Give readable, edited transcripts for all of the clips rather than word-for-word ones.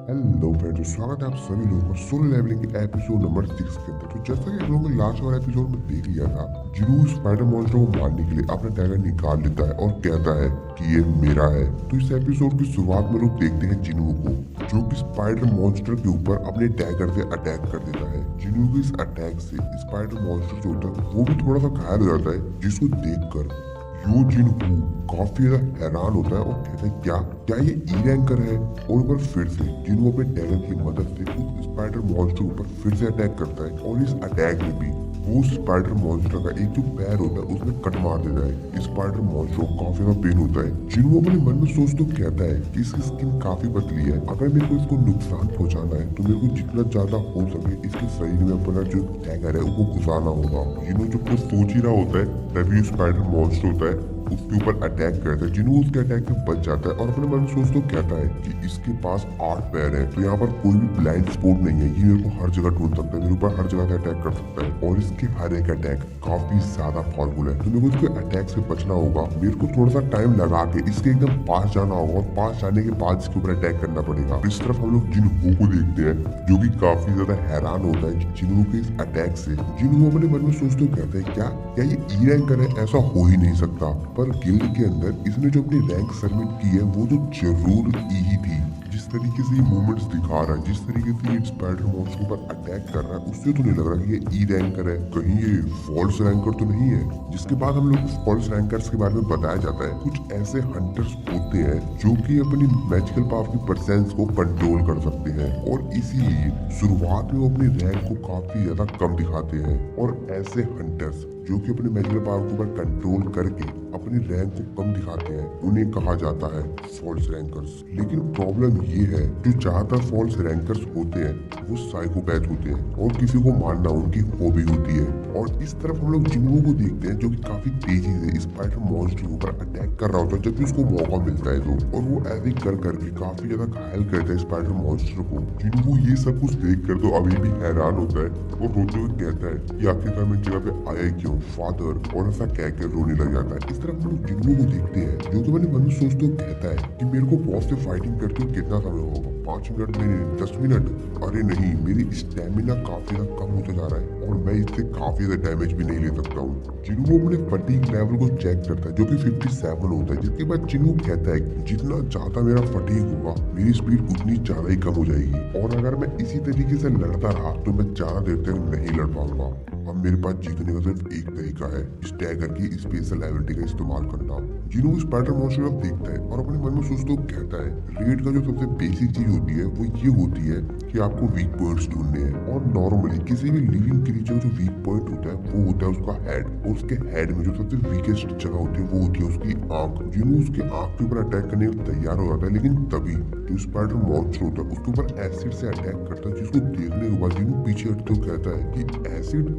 Hello friends, स्वागत है आप सभी लोगों का सोलो लेवलिंग के एपिसोड नंबर 6 के अंदर। तो जैसा कि हम लोगों ने लास्ट वाला एपिसोड में देख लिया था, जिनू स्पाइडर मॉन्स्टर को मारने के लिए अपना डैगर निकाल लेता है और कहता है कि ये मेरा है। तो इस एपिसोड की शुरुआत में लोग देखते हैं जिनू को, जो कि स्पाइडर मॉन्स्टर के ऊपर अपने डैगर से अटैक कर देता है। जिनू के इस अटैक से स्पाइडर मॉन्स्टर जो होता है वो भी थोड़ा सा घायल हो जाता है, जिसको देखकर यो जिन हू काफी ज्यादा हैरान होता है और कहता है क्या क्या ये ई रैंकर है। और ऊपर फिर से जिन अपने डैगर की मदद से उस स्पाइडर मॉन्स्टर ऊपर फिर से अटैक करता है और इस अटैक में भी वो स्पाइडर मॉन्स्टर का एक जो पैर होता है उसमें कट मार देता है। स्पाइडर मॉन्स्टर को काफी ज्यादा पेन होता है। जिन अपने मन में सोच तो कहता है कि इसकी स्किन काफी पतली है, अगर मेरे को इसको नुकसान पहुंचाना है तो मेरे को जितना ज्यादा हो सके इसके शरीर में अपना जो डैगर है वो घुसाना होगा। जिन्हों जो कुछ सोच ही रहा होता है तभी स्पाइडर मॉन्स्टर होता है उसके ऊपर अटैक करता है। जिन्हों उसके अटैक में बच जाता है और अपने मन में सोच तो कहता है कि इसके पास 8 पैर है, तो यहाँ पर कोई भी ब्लाइंड स्पॉट नहीं है, ये मेरे को हर जगह ढूंढ सकता है, मेरे ऊपर हर जगह से अटैक कर सकता है और इसके हर एक अटैक काफी ज्यादा पावरफुल है। तो मेरे को इसके अटैक से बचना होगा, मेरे को थोड़ा सा टाइम लगा के इसके एकदम पास जाना होगा और पास जाने के बाद इसके ऊपर अटैक करना पड़ेगा। इस तरफ हम लोग जिनहू को देखते हैं जो कि काफी ज्यादा हैरान होता है जिनहू के इस अटैक से। जिनहू अपने मन में सोचते कहते हैं क्या ये ई रैंकर है, ऐसा हो ही नहीं सकता। पर गिल्ड के अंदर इसने जो अपनी रैंक सबमिट की है वो तो जरूर ई ही थी। जिस तरीके से ये मूवमेंट्स दिखा रहा है, जिस तरीके से ये स्पाइडर मॉन्स्टर पर अटैक कर रहा है, उससे तो नहीं लग रहा कि ये ई रैंकर है, कहीं ये फॉल्स रैंकर तो नहीं है। जिसके बाद हम लोग फॉल्स रैंकर्स के बारे में बताया जाता है। कुछ ऐसे हंटर्स होते हैं जो कि अपनी मैजिकल पावर की परसेंस को कंट्रोल कर सकते हैं और इसीलिए शुरुआत में वो अपनी रैंक को काफी ज्यादा कम दिखाते हैं। और ऐसे हंटर्स जो कि अपने मैजिकल पावर के ऊपर कंट्रोल करके अपनी रैंक को कम दिखाते हैं उन्हें कहा जाता है फॉल्स रैंकर्स। लेकिन प्रॉब्लम ये है जो ज्यादातर फॉल्स रैंकर्स होते हैं वो साइकोपैथ होते हैं और किसी को मारना उनकी हॉबी होती है। और इस तरफ हम लोग जिंगो को देखते हैं जो कि काफी तेजी से स्पाइडर मॉन्स्टर के ऊपर अटैक कर रहा होता है जब भी उसको मौका मिलता है तो, और वो ऐसे कर करके काफी ज्यादा घायल करता है स्पाइडर मॉन्स्टर को। जिंगो ये सब कुछ देख कर तो अभी भी हैरान होता है और रोते हुए कहता है कि आखिरकार मैं जगह पे आया क्यों फादर, और ऐसा कह के रोने लग जाता है। इस तरफ हम लोग जिंगो को देखते हैं जो कि मैंने मन में सोचते हुए कहता है कि मेरे को बॉस से फाइटिंग करते हुए कितना समय होगा, 5 मिनट नहीं 10 मिनट? अरे नहीं, मेरी स्टेमिना काफी ज्यादा कम होता जा रहा है और मैं इससे काफी ज्यादा डैमेज भी नहीं ले सकता हूँ। जिन्हू अपने फटीग लेवल को चेक करता है जो कि 57 होता है, जिसके बाद जिन्हू कहता है कि जितना ज्यादा मेरा फटीग होगा मेरी स्पीड उतनी ज्यादा ही कम हो जाएगी और अगर मैं इसी तरीके से लड़ता रहा तो मैं ज्यादा देर तक नहीं लड़ पाऊंगा। अब मेरे पास जीतने का सिर्फ एक तरीका है, स्टैगर की स्पेशल एबिलिटी का इस्तेमाल करना। जिन्हों स्पाइडर मॉन्स्टर को देखता है और अपने मन में सोचते हुए कहता है रेड का जो सबसे बेसिक चीज होती है वो ये होती है कि आपको वीक पॉइंट्स ढूंढने हैं। और नॉर्मली किसी भी लिविंग क्रीचर जो वीक पॉइंट होता है वो होता है उसका हेड, और उसके हेड में जो सबसे वीकेस्ट जगह होती है वो होती है उसकी आंख। जिन्हों उसके आंख के ऊपर अटैक करने को तैयार हो जाता है, लेकिन तभी जो स्पाइडर मॉन्स्टर होता है उसके ऊपर एसिड से अटैक करता है, जिसको देखने के बाद जिन्हों पीछे हटते हुए कहता है कि एसिड,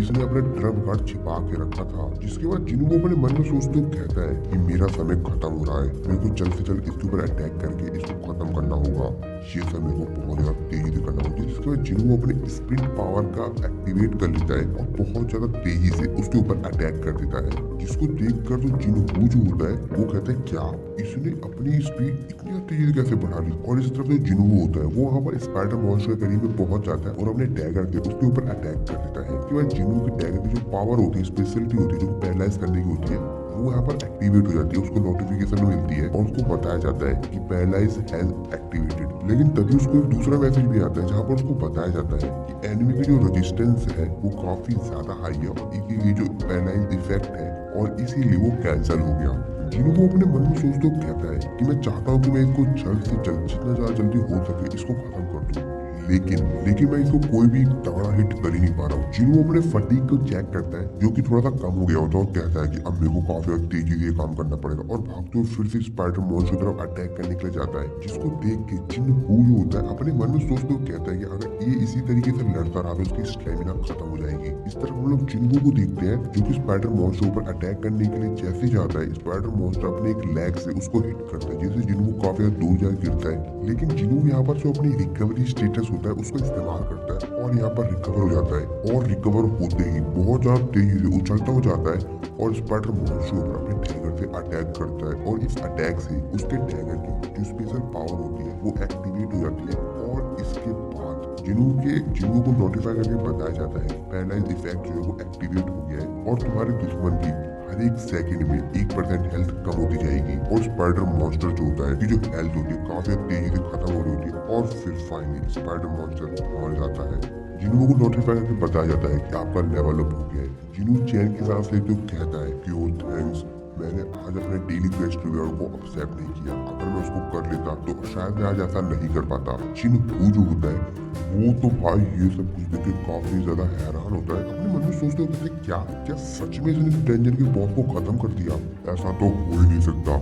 इसने अपना ड्रम कार्ड छिपा के रखा था। जिसके बाद जिन्हों अपने मन में सोचते हुए कहता है कि मेरा समय खत्म हो रहा है, मेरे को जल्द से जल्द इसके ऊपर अटैक करके इसको खत्म करना होगा। ये सब मेरे को बहुत ज्यादा तेजी से करना होगा। जिसके बाद जिन्हों अपने स्प्रिंट पावर का एक्टिवेट कर लेता है और बहुत ज्यादा तेजी से उसके ऊपर अटैक कर देता है, जिसको देख कर तो जिन्हों जो होता है वो कहता है क्या इसने अपनी स्पीड इतनी तेजी कैसे बढ़ा ली। और इस तरफ जो जिन्हों होता है वो वहाँ पर स्पाइडर मॉन्स्टर के करीब में पहुंच जाता है और अपने डैगर से उसके ऊपर अटैक कर देता है। उसके बाद जिन्हों के डैगर की जो पावर होती है, स्पेशलिटी होती है जो पैरालाइज करने की होती है, वो यहाँ पर एक्टिवेट हो जाती है, उसको नोटिफिकेशन मिलती है और उसको बताया जाता है कि पैरालाइज हैज एक्टिवेटेड। लेकिन तभी उसको एक दूसरा मैसेज भी आता है जहाँ पर उसको बताया जाता है कि एनिमी की जो रेजिस्टेंस है वो काफी ज्यादा हाई है और इसीलिए जो पैरालाइज इफेक्ट है और इसीलिए वो कैंसिल हो गया। जिन्हों वो अपने मन में सोचते हुए कहता है कि मैं चाहता हूँ कि मैं इसको जल्द से जल्द जितना ज्यादा जल्दी हो सके इसको खत्म कर दूँ, लेकिन मैं इसको कोई भी तगड़ा हिट कर ही नहीं पा रहा हूँ। जिन्हों अपने फटीग को चेक करता है जो कि थोड़ा सा कम हो गया होता है और कहता है कि अब मेरे को काफी तेजी से काम करना पड़ेगा और भागते हुए फिर से स्पाइडर मॉन्स्टर की तरफ अटैक करने के लिए जाता है। जिसको देख के जिन्हू जो होता है अपने मन में सोचते हुए कहता है कि अगर ये इसी तरीके से लड़ता रहा तो उसकी स्टेमिना खत्म हो जाएगी। इस तरफ हम लोग जिन्हू को देखते हैं जो कि स्पाइडर मॉन्स्टर ऊपर अटैक करने के लिए जैसे जाता है, स्पाइडर मॉन्स्टर अपने एक लेग से उसको हिट करता है जिससे जिन्हू काफी दूर जाकर गिरता है। लेकिन जिन्हू यहाँ पर जो अपनी रिकवरी स्टेटस होता है उसका इस्तेमाल करता है और यहाँ पर रिकवर हो जाता है और रिकवर होते ही बहुत ज्यादा तेजी से उछलता हो जाता है और स्पाइडर मॉन्स्टर ऊपर अपने टैगर से अटैक करता है और इस अटैक से उसके टैगर की जो स्पेशल पावर होती है वो एक्टिवेट हो जाती है और इसके बाद जिन्हों को नोटिफाई करके बताया जाता है पैरालाइज इफेक्ट जो है वो एक्टिवेट हो गया है और तुम्हारे दुश्मन की हर एक सेकंड में 1% हेल्थ कम होती जाएगी और स्पाइडर मॉन्स्टर जो होता है कि जो हेल्थ होती है काफी तेजी से खत्म हो रही होती है और फिर फाइनली स्पाइडर मॉन्स्टर मर जाता है। जिन्हों को नोटिफाई करके बताया जाता है कि आपका लेवल अप हो गया है। जिन्हों चैन की सांस लेते हुए कहता है कि ओ थैंक्स, मैंने आज अपने डेली क्वेस्ट रिवॉर्ड को एक्सेप्ट नहीं किया, अगर मैं उसको कर लेता तो शायद मैं आज ऐसा नहीं कर पाता। जिन्हों जो होता है वो तो भाई ये सब कुछ देख के काफी ज्यादा हैरान होता है, अपने मन में सोचते होते हैं क्या क्या सच में इसने डेंजर के बॉस को खत्म कर दिया? ऐसा तो हो ही नहीं सकता।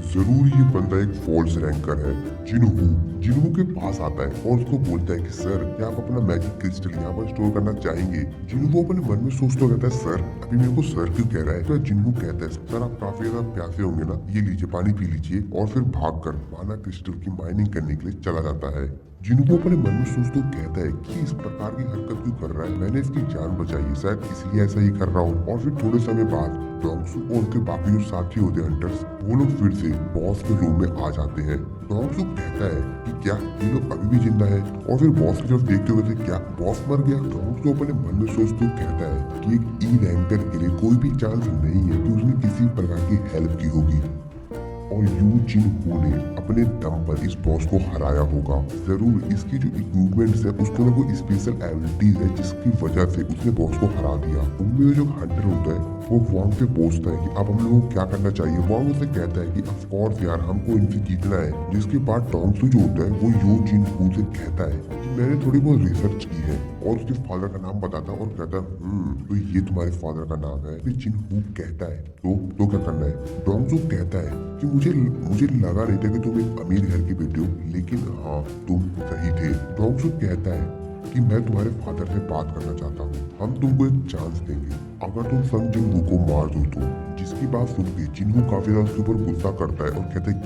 जरूर ये बंदा एक फॉल्स रैंकर है। जिन्हू के पास आता है और उसको बोलता है कि सर क्या आप अपना मैजिक क्रिस्टल यहाँ पर स्टोर करना चाहेंगे? जिन्हू अपने मन में सोचता रहता है सर अभी मेरे को सर क्यों कह रहा है? तो जिन्हू कहता है सर आप काफी ज्यादा प्यासे होंगे ना, ये लीजिए पानी पी लीजिए, और फिर भागकर माना क्रिस्टल की माइनिंग करने के लिए चला जाता है। जिन्हों अपने मन में सोचते कहता है कि इस प्रकार की हरकत क्यों कर रहा है, मैंने इसकी जान बचाई है, शायद इसलिए ऐसा ही कर रहा हूँ। और फिर थोड़े समय बाद डोंगसू और उसके बाकी जो साथी होते हैं हंटर्स, वो लोग फिर से बॉस के रूम में आ जाते हैं। डोंगसू कहता है कि क्या ये लोग अभी भी जिंदा है, और फिर बॉस की तरफ देखते हुए क्या बॉस मर गया? डोंगसू अपने मन में सोचते कहता है कि एक ई रैंकर के लिए कोई भी चांस नहीं है कि उसने किसी प्रकार की हेल्प की होगी और यू जिन-हो ने अपने दम पर इस बॉस को हराया होगा। जरूर इसकी जो इक्विपमेंट्स है उसके अंदर कोई स्पेशल एबिलिटीज है जिसकी वजह से उसने बॉस को हरा दिया। उनमें जो हंटर होता है वो वांग से पूछता है कि अब हम लोगों को क्या करना चाहिए। वांग उसे कहता है कि ऑफ कोर्स यार हमको इनसे जीतना है। जिसके बाद डोंगसू जो होता है वो यू जिन-हो से कहता है कि मैंने थोड़ी बहुत रिसर्च की है, और उसके फादर का नाम बताता और कहता तो ये तुम्हारे फादर का नाम है। फिर जिन-हो कहता है तो क्या करना है? डोंगसू कहता है कि मुझे लगा नहीं था कि तुम एक अमीर घर की बेटी हो, लेकिन हाँ तुम सही थे। डोंगसू कहता है कि मैं तुम्हारे फादर से बात करना चाहता हूँ, हम तुमको एक चांस देंगे अगर तुम संग जिन-हो को मार दो तो। जिसकी बात सुन के जिन-हो काफी ज्यादा उसके ऊपर गुस्सा करता है और कहता है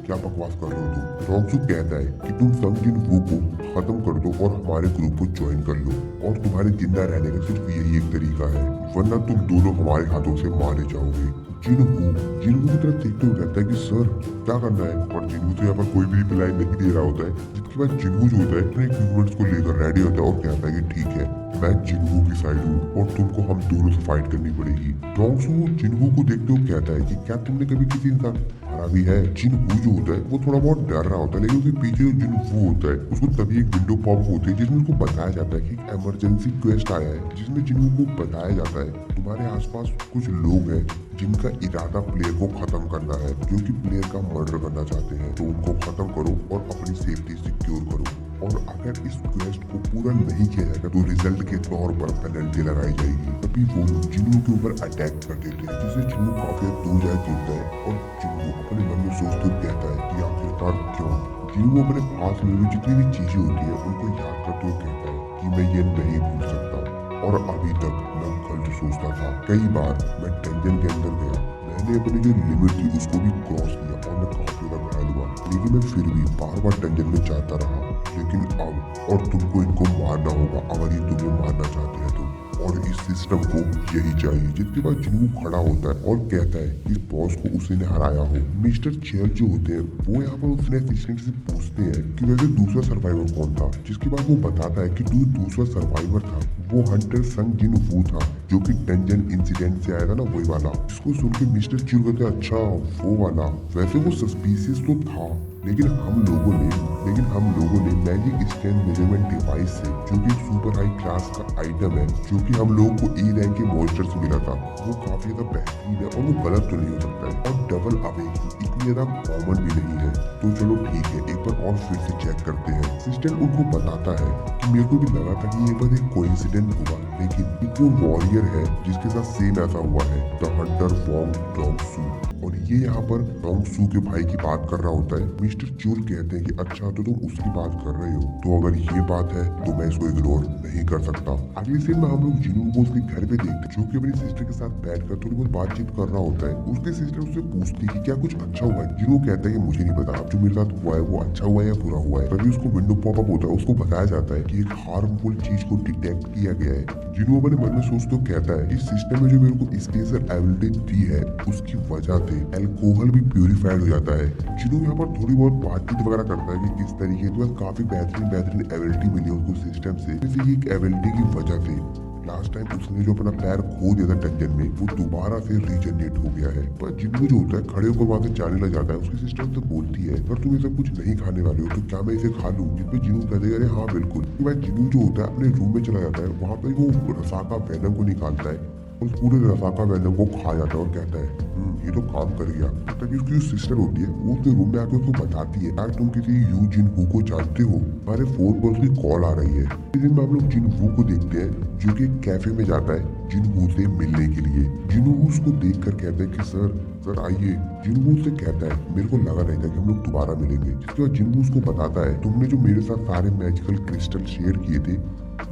क्या बकवास कर रहे हो तुम? डोंगसू कहता है कि तुम संग जिन-हो को खत्म कर दो और हमारे ग्रुप को ज्वाइन कर लो, और तुम्हारे जिंदा रहने का सिर्फ यही एक तरीका है, वरना तुम दोनों हमारे हाथों से मारे जाओगे। जिन-हो की तरफ देखते हुए कहता है कि सर क्या करना है, और जिन-हो तो यहाँ पर कोई भी रिप्लाई नहीं दे रहा होता है। जिसके बाद जिन-हो जो होता है अपने इक्विपमेंट्स को लेकर रेडी होता है और कहता है कि ठीक है मैं जिन-हो की साइड हूँ और तुमको हम दोनों से फाइट करनी पड़ेगी। डोंगसू जिन-हो को देखते हुए कहता है कि क्या तुमने कभी किसी इंसान हरा भी है? जिन-हो जो होता है वो थोड़ा बहुत डर रहा होता है, लेकिन उसके पीछे जो जिन-हो होता है उसको तभी एक विंडो पॉप होती है जिसमें उसको बताया जाता है कि एक इमरजेंसी क्वेस्ट आया है, जिसमें जिन-हो को बताया जाता है तुम्हारे आसपास कुछ लोग हैं जिनका इरादा प्लेयर को खत्म करना है, जो कि प्लेयर का मर्डर करना चाहते हैं, तो उनको खत्म करो और अपनी सेफ्टी सिक्योर करो। और अगर इस क्वेस्ट को पूरा नहीं किया जाएगा तो रिजल्ट के तौर पर पेनल्टी लगाई जाएगी। तभी वो जिन-हो के ऊपर अटैक कर देते हैं, जिससे जिन-हो काफी दूर जाए गिरता है और जिन-हो अपने मन में सोचते हुए कहता है कि आखिरकार क्यों? जिन-हो अपने पास में भी जितनी भी चीजें होती है उनको याद करते हुए कहता है कि मैं ये नहीं भूल सकता, और अभी तक मैं गलत सोचता था। कई बार मैं टेंशन के अंदर गया, मैंने अपनी जो लिमिट थी उसको भी क्रॉस किया और मैं काफी ज्यादा घायल हुआ, लेकिन मैं फिर भी बार बार टेंशन में जाता रहा। लेकिन अब और तुमको इनको मारना होगा अगर ये तुम्हें मारना चाहते हैं तो, और इस सिस्टम को यही चाहिए। जिसके बाद जिन-हो खड़ा होता है और कहता है इस बॉस को उसने हराया हो। मिस्टर चेयर जो होते हैं वो यहाँ पर उसने असिस्टेंट से पूछते हैं कि वैसे दूसरा सर्वाइवर कौन था, जिसके बाद वो बताता है कि जो दूसरा सर्वाइवर था वो हंटर संग जिन-हो था, जो कि डंजन इंसिडेंट से आया था ना, वही वाला। इसको सुन के मिस्टर चेयर कहते हैं अच्छा वो वाला, वैसे वो सस्पिशियस तो था, लेकिन हम लोगों ने मैजिक स्ट्रेंथ मेजरमेंट डिवाइस से, जो कि सुपर हाई क्लास का आइटम है, जो कि हम लोगों को ई रैंक के मॉन्स्टर से मिला था, वो काफी ज्यादा बेहतरीन है और वो गलत तो नहीं हो सकता है, और डबल अवेकिंग इतनी ज्यादा कॉमन भी नहीं है। तो चलो ठीक है, एक बार और फिर से चेक करते हैं। असिस्टेंट उनको बताता है कि मेरे को भी लगा था कि ये बस एक कोइंसिडेंट होगा, लेकिन एक जो वॉरियर है जिसके साथ सेम ऐसा हुआ है, द हंटर वांग डोंगसू, और ये यहाँ पर डोंगसू के भाई की बात कर रहा होता है। मिस्टर चूल कहते हैं कि अच्छा तो तुम उसकी बात कर रहे हो, तो अगर ये बात है तो मैं इसको इग्नोर नहीं कर सकता। अगली सीन में हम लोग जिन-हो को उसके घर पे देखते हैं, जो कि अपनी सिस्टर के साथ बैठकर थोड़ी बहुत बातचीत कर रहा होता है। उसकी सिस्टर उससे पूछती है कि क्या कुछ अच्छा हुआ है? जिनू कहता है कि मुझे नहीं पता, अब जो मेरे साथ हुआ है वो अच्छा हुआ है या बुरा हुआ है। तभी उसको विंडो पॉपअप होता है, उसको बताया जाता है कि एक हार्मफुल चीज को डिटेक्ट किया गया है। जिनू अपने मन में सोचते हुए कहता है इस सिस्टम में जो मेरे को स्पेशल एबिलिटी दी है उसकी वजह से अल्कोहल भी प्यूरिफाइड हो जाता है। जिनू यहाँ पर थोड़ी बहुत बातचीत वगैरह करता है कि किस तरीके से काफी बेहतरीन एबिलिटी मिली उसको सिस्टम से। जैसे एक एबिलिटी की वजह से लास्ट टाइम उसने जो अपना पैर खो दिया था डंजन में वो दोबारा से रीजनरेट हो गया है। पर जिन्नू जो होता है खड़े होकर वहां से जाने लग जाता है। उसकी सिस्टम तो बोलती है अगर तुम ये सब कुछ नहीं खाने वाले हो तो क्या मैं इसे खा लूं? जिसपे जिन्नू कह देगा अरे हाँ बिल्कुल। उसके बाद जिन्नू जो होता है अपने रूम में चला जाता है, वहां पर वो रसाका वेनम को निकालता है, उस पूरे रसाका वेनम को खा जाता है और कहता है ये तो काम कर गया। तभी उसकी जो सिस्टर होती है वो उसके रूम में आकर उसको बताती है यार तुम किसी यू जिनहू को जानते हो, हमारे फोन पर उसकी कॉल आ रही है। इस दिन में हम लोग जिनहू को देखते हैं जो कि एक कैफे में जाता है जिनहू से मिलने के लिए। जिनहू उसको देख कर कहता है कि सर आइए। जिनहू उससे कहता है मेरे को लगा नहीं था कि हम लोग दोबारा मिलेंगे। जिसके बाद जिनहू उसको बताता है तुमने जो मेरे साथ सारे मैजिकल क्रिस्टल शेयर किए थे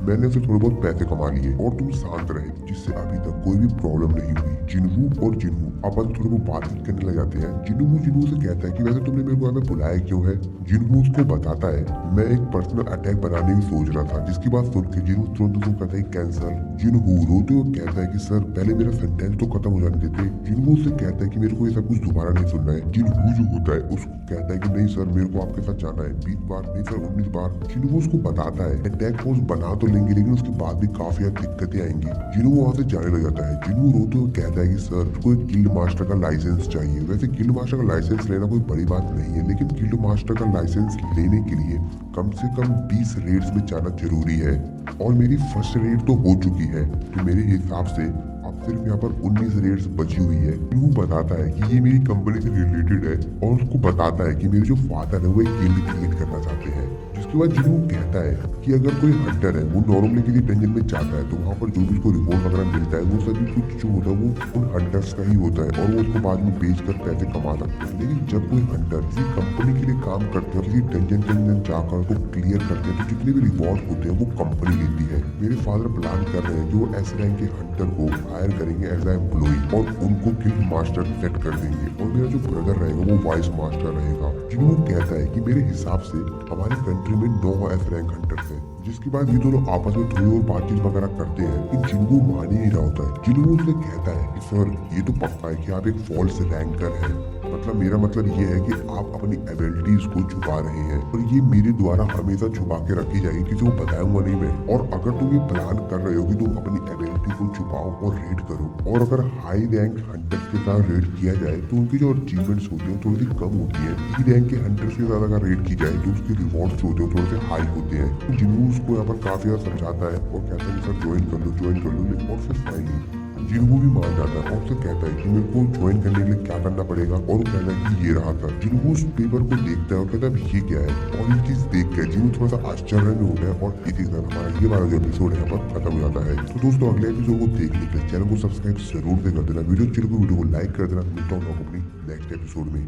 मैंने उसे थोड़े बहुत पैसे कमा लिए और तुम शांत रहे जिससे अभी तक कोई भी प्रॉब्लम नहीं हुई। जिनहू और जिनहू अपन थोड़े बहुत बातचीत करने लग जाते हैं। जिनहू से कहता है कि वैसे तुमने मेरे को यहाँ पे बुलाया क्यों है? जिनहू उसको बताता है मैं एक पर्सनल अटैक बनाने की सोच रहा था। जिसकी बात सुन के जिनहू तुरंत उसको कहता है कैंसल। जिनहू रोते हुए कहता है कि सर पहले मेरा सेंटेंस तो खत्म हो जाने देते। जिनहू उससे कहता है कि मेरे को ये सब कुछ दोबारा नहीं सुनना है। जिनहू जो होता है उसको कहता है कि नहीं सर मेरे को आपके साथ जाना है 20 बार नहीं सर 19 बार। जिनहू उसको बताता है अटैक फोर्स बना तो लेंगे लेकिन उसके बाद भी काफी दिक्कतें आएंगी। जिनहू वहां से जाने लग जाता है। जिनहू रोते हुए कहता है कि सर को एक गिल्ड मास्टर का लाइसेंस चाहिए। वैसे गिल्ड मास्टर का लाइसेंस लेना कोई बड़ी बात नहीं है लेकिन गिल्ड मास्टर का लाइसेंस लेने के लिए कम से कम 20 रेड्स में जाना जरूरी है और मेरी फर्स्ट रेड तो हो चुकी है तो मेरे हिसाब से अब सिर्फ यहाँ पर 19 रेड्स बची हुई है। जिनहू बताता है कि ये मेरी कंपनी से रिलेटेड है और उसको बताता है कि मेरे जो फादर है वो एक गिल्ड क्रिएट करना चाहते हैं। जिसके बाद जिनहू कहता है कि अगर कोई हंटर है वो नॉर्मली किसी डंजन में जाता है तो वहाँ पर जो भी उसको रिवॉर्ड वगैरह मिलता है वो सभी कुछ जो होता है वो उन हंटर्स का ही होता है और वो उसको बाद में बेचकर पैसे कमा सकते हैं। लेकिन जब कोई हंटर किसी कंपनी के लिए काम करते हैं किसी डंजन के अंदर जाकर उसको क्लियर करते हैं तो जितने भी रिवॉर्ड होते हैं वो कंपनी लेती है। मेरे फादर प्लान कर रहे हैं कि वो एस रैंक के हंटर को हायर करेंगे एज ए एम्प्लॉय और उनको गिल्ड मास्टर सेट कर देंगे और मेरा जो ब्रदर रहेगा वो वाइस मास्टर रहेगा। जिन्हू कहता है कि मेरे हिसाब से हमारे कंट्री में 9 एस रैंक हंटर्स हैं। जिसके बाद ये दोनों आपस में थोड़ी और बातचीत वगैरह करते हैं कि जिन्हू मान ही नहीं रहा होता है। जिन्हू उससे कहता है कि सर ये तो पक्का है कि आप एक फॉल्स रैंकर हैं। मतलब मेरा मतलब ये है कि आप अपनी एबिलिटीज को छुपा रहे हैं और ये मेरे द्वारा हमेशा छुपा के रखी जाएगी किसी को बताऊंगा नहीं मैं। और अगर तुम ये प्लान कर रहे हो कि तुम अपनी एबिलिटी को छुपाओ और रेड करो और अगर हाई रैंक हंटर्स के साथ रेड किया जाए तो उनकी जो अचीवमेंट्स होती है थोड़ी सी कम होती है। ई रैंक के हंटर्स के साथ अगर रेड की जाए तो उसके रिवॉर्ड्स होते हैं थोड़े से हाई होते हैं। जिन्हू उसको यहाँ पर काफी ज्यादा समझाता है और कहता है कि सर ज्वाइन कर लो लेकिन और फिर फाइनली जिन्हू भी मान जाता है और उससे कहता है कि मेरे को ज्वाइन करने के लिए क्या करना पड़ेगा और वो कहता है कि ये रहा था। जिन्हू उस पेपर को देखता है और कहता है ये क्या है और ये चीज देख के जिन्हू थोड़ा सा आश्चर्य में होता है और इसी तरह हमारा ये वाला जो एपिसोड है यहाँ पर खत्म हो जाता है। तो दोस्तों अगले एपिसोड को देखने के लिए चैनल को सब्सक्राइब जरूर से कर देना, वीडियो को लाइक कर देना। मिलता हूँ अपनी नेक्स्ट एपिसोड में।